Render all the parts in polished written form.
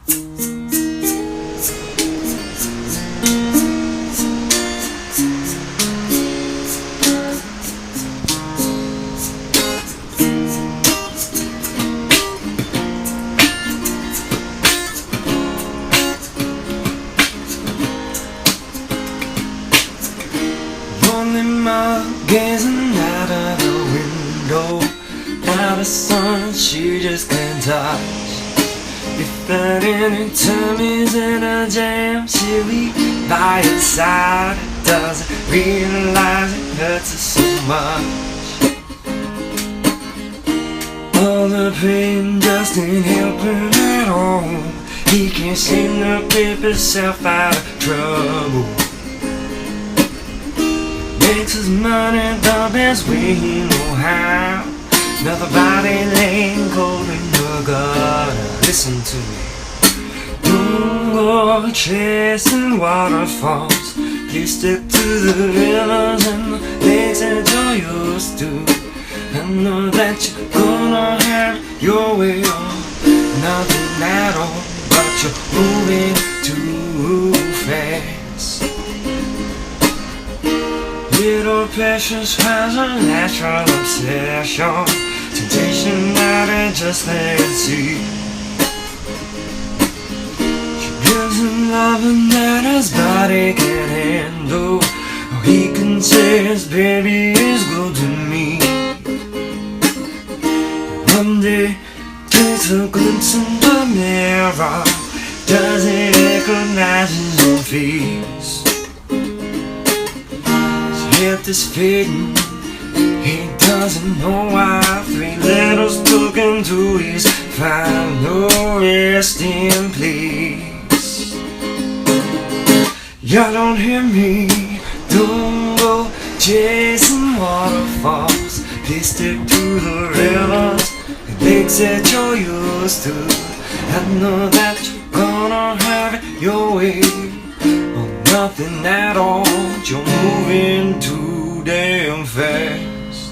Lonely mother gazing out of the window. Now the sun she just can't touch. If at any time he's in a jam, she'll be by his side. Doesn't realize it hurts her so much. All the pain just ain't helping at all. He can't seem to whip himself out of trouble. Makes his money the best way he know how. Another body laying cold in the gutter. Listen to me. Don't go chasing waterfalls. You stick to the rivers and the lakes that you're used to. I know that you're gonna have your way on. Nothing at all, but you're moving too fast. Little patience has a natural obsession. Temptation that it just can't see. She gives him loving that his body can handle. All he can say is, baby is good to me. One day, takes a glimpse in the mirror. Does he recognize his own face? Health is fading, he doesn't know why. 3 letters took him to his final resting place. Y'all don't hear me, don't go chasing waterfalls. Please stick to the rivers and lakes that you're used to. I know that you're gonna have it your way. Nothing at all, you're moving too damn fast.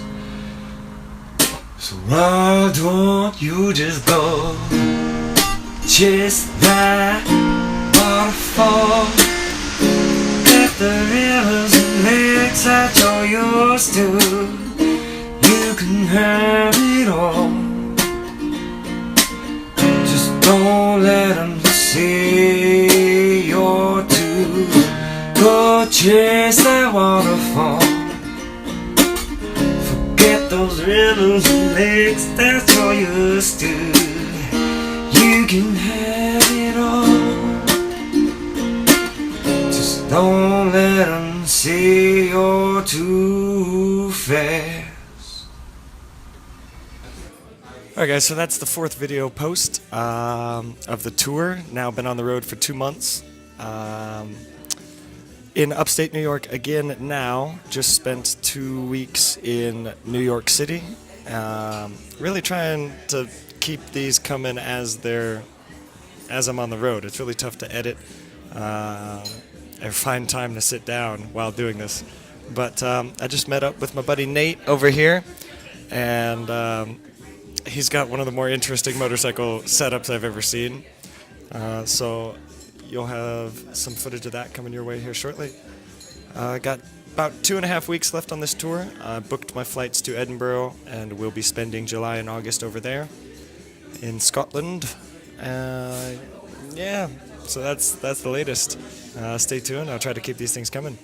So why don't you just go chase that waterfall? Let the rivers and lakes that you're used to. You can have it all. Just don't let them say you're too. Go chase that waterfall. Forget those rivers and lakes that you're used to. You can have it all. Just don't let them say you're too fast. Alright guys, so that's the 4th video post of the tour. Now been on the road for 2 months. In upstate New York again now. Just spent 2 weeks in New York City. Really trying to keep these coming as I'm on the road. It's really tough to edit and find time to sit down while doing this. But I just met up with my buddy Nate over here, and he's got one of the more interesting motorcycle setups I've ever seen. So you'll have some footage of that coming your way here shortly. Got about 2.5 weeks left on this tour. Booked my flights to Edinburgh, and we'll be spending July and August over there in Scotland. Yeah, so that's the latest. Stay tuned. I'll try to keep these things coming.